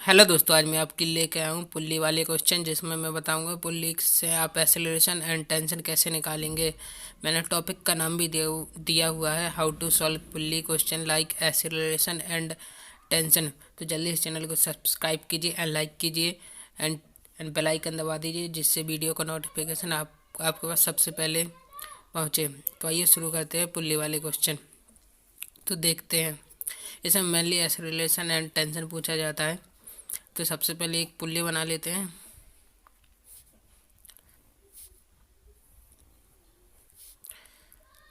Hello दोस्तों, आज मैं आपके लिए लेके आया हूँ पुल्ली वाले क्वेश्चन, जिसमें मैं बताऊंगा पुल्ली से आप एक्सेलरेशन एंड टेंशन कैसे निकालेंगे। मैंने टॉपिक का नाम भी दिया हुआ है, how to solve pulley question like acceleration and tension. तो जल्दी इस चैनल को सब्सक्राइब कीजिए एंड लाइक कीजिए एंड बेल आइकन दबा दीजिए, जिससे वीडियो का नोटिफिकेशन आपके पास सबसे पहले पहुँचे। तो आइए शुरू करते हैं पुल्ली वाले क्वेश्चन। तो देखते हैं, इसमें मेनली एक्सेलरेशन एंड टेंशन पूछा जाता है। तो सबसे पहले एक पुल्ली बना लेते हैं।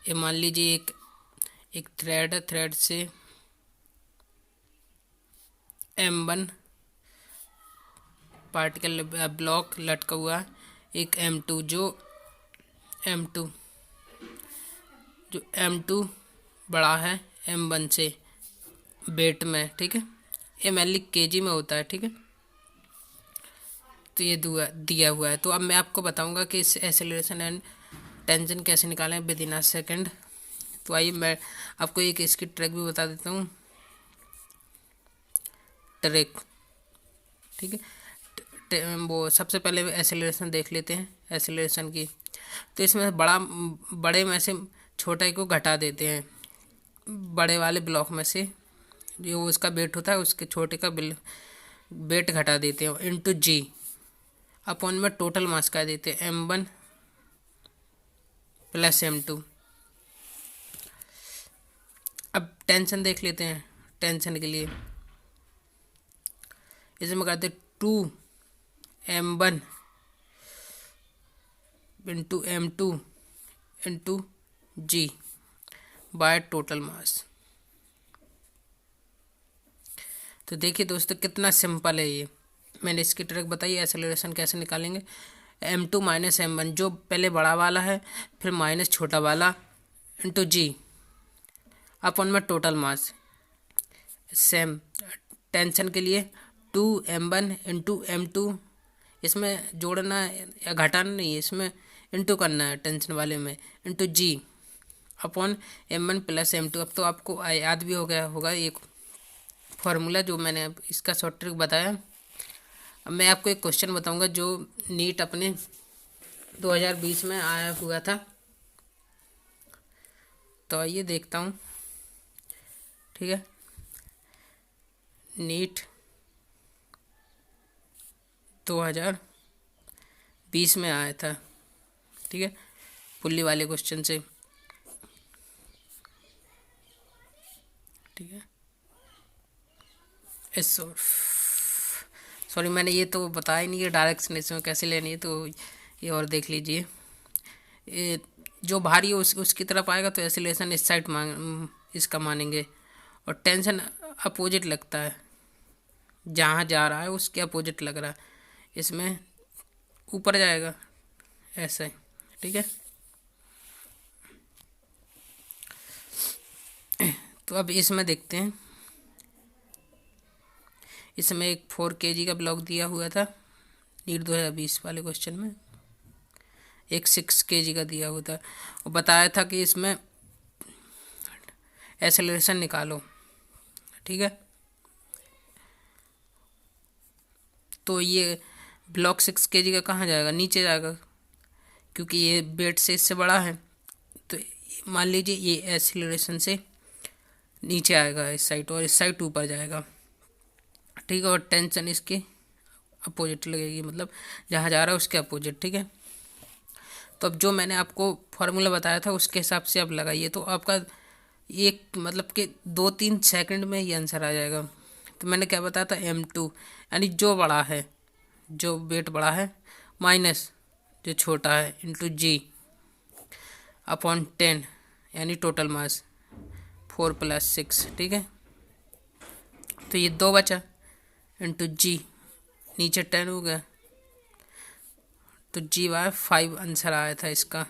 ये मान लीजिए एक थ्रेड है, थ्रेड से M1 पार्टिकल ब्लॉक लटका हुआ है। एक M2 M2 जो M2 बड़ा है M1 से वेट में, ठीक है। ये मेनली केजी में होता है, ठीक है। तो ये दिया हुआ है। तो अब मैं आपको बताऊंगा कि इस एक्सेलरेशन एंड टेंशन कैसे निकालें विद इन अ सेकेंड। तो आइए मैं आपको एक इसकी ट्रिक भी बता देता हूँ। ट्रिक, ठीक है। वो सबसे पहले एक्सेलरेशन देख लेते हैं, एक्सेलरेशन की। तो इसमें बड़े में से छोटे को घटा देते हैं। बड़े वाले ब्लॉक में से जो उसका वेट होता है, उसके छोटे का वेट घटा देते हैं इंटू जी अपॉन में टोटल मास का देते हैं M1 प्लस M2। अब टेंशन देख लेते हैं। टेंशन के लिए इसमें करते 2M1 into M2 into g by total mass. तो देखिए दोस्तों, कितना सिंपल है ये। मैंने इसकी ट्रिक बताई, एक्सेलरेशन कैसे निकालेंगे। M2 माइनस M1, जो पहले बड़ा वाला है फिर माइनस छोटा वाला इंटू जी अपन में टोटल मास। सेम टेंशन के लिए 2M1 इंटू M2, इसमें जोड़ना या घटाना नहीं है, इसमें इंटू करना है टेंशन वाले में, इंटू जी अपॉन M1 प्लस M2। अब तो आपको याद भी हो गया होगा एक फार्मूला जो मैंने इसका शॉर्ट ट्रिक बताया। अब मैं आपको एक क्वेश्चन बताऊंगा जो नीट अपने 2020 में आया हुआ था। तो आइए देखता हूँ, ठीक है। नीट 2020 में आया था, ठीक है, पुल्ली वाले क्वेश्चन से, ठीक है। सॉरी, मैंने ये तो बताया ही नहीं कि डायरेक्शन इसमें कैसे लेनी है। तो ये और देख लीजिए, ये जो भारी है उसकी तरफ आएगा तो एक्सीलरेशन इस साइड इसका मानेंगे, और टेंशन अपोजिट लगता है, जहाँ जा रहा है उसके अपोजिट लग रहा है, इसमें ऊपर जाएगा ऐसे, ठीक है। तो अब इसमें देखते हैं, इसमें एक 4 kg का ब्लॉक दिया हुआ था नीट 2020 वाले क्वेश्चन में, एक 6 kg का दिया हुआ था, और बताया था कि इसमें एक्सेलरेशन निकालो, ठीक है। तो ये ब्लॉक 6 kg का कहाँ जाएगा, नीचे जाएगा, क्योंकि ये वेट से इससे बड़ा है। तो मान लीजिए ये एक्सेलरेशन से नीचे आएगा इस साइड, और इस साइड ऊपर जाएगा, ठीक है। और टेंशन इसके अपोजिट लगेगी, मतलब जहाँ जा रहा है उसके अपोजिट, ठीक है। तो अब जो मैंने आपको फॉर्मूला बताया था उसके हिसाब से आप लगाइए, तो आपका एक मतलब कि 2-3 सेकंड में ये आंसर आ जाएगा। तो मैंने क्या बताया था, M2 यानी जो बड़ा है, जो वेट बड़ा है, माइनस जो छोटा है, इंटू जी अपॉन 10 यानी टोटल मास 4 + 6, ठीक है। तो ये 2 बचा, इंटू जी नीचे 10 हो गया, तो G/5 आंसर आया था इसका,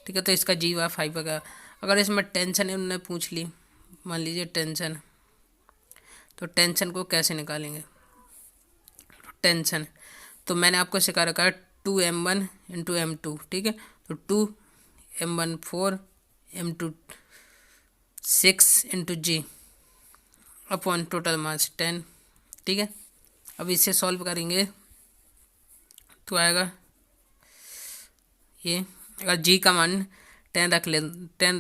ठीक है। तो इसका G/5 आ गया। अगर इसमें टेंशन उन्होंने पूछ ली, मान लीजिए टेंशन, तो टेंशन को कैसे निकालेंगे। टेंशन तो मैंने आपको सिखा रखा है 2M1 इंटू M2, ठीक है। तो 2M1 4 M2 6 इंटू जी अपॉन टोटल मास 10, ठीक है। अब इसे सॉल्व करेंगे तो आएगा ये, अगर जी का मान 10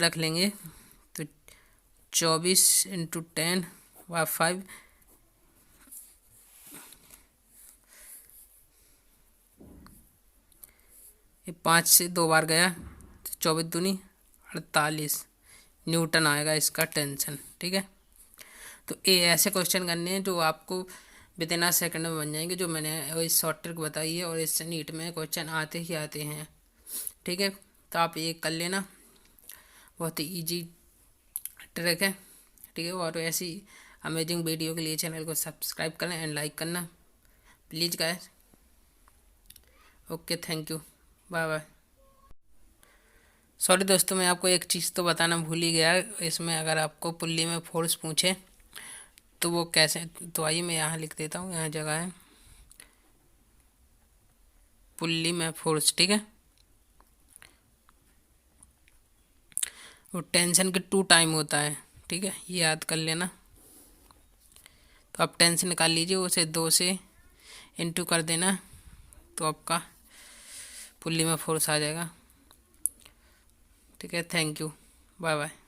रख लेंगे तो 24 इंटू 10 व 5, ये 5 से 2 बार गया तो 24 दूनी 48 न्यूटन आएगा इसका टेंशन। ठीक है, तो ये ऐसे क्वेश्चन करने हैं जो आपको विदिन अ सेकंड में बन जाएंगे, जो मैंने इस शॉर्ट ट्रिक बताई है, और इससे नीट में क्वेश्चन आते ही आते हैं। ठीक है, तो आप ये कर लेना, बहुत ही ईजी ट्रिक है। ठीक है, और ऐसी अमेजिंग वीडियो के लिए चैनल को सब्सक्राइब करना एंड लाइक करना please guys. Okay, thank you, bye bye. Sorry दोस्तों, मैं आपको एक चीज़ तो बताना भूल ही गया, इसमें अगर आपको पुल्ली में फोर्स पूछे तो वो कैसे, तो आइए मैं यहाँ लिख देता हूँ, यहाँ जगह है पुल्ली में फोर्स। ठीक है, वो टेंशन के 2 टाइम होता है। ठीक है, ये याद कर लेना। तो आप टेंशन निकाल लीजिए, उसे 2 से इंटू कर देना तो आपका पुल्ली में फोर्स आ जाएगा। ठीक है, थैंक यू, बाय बाय।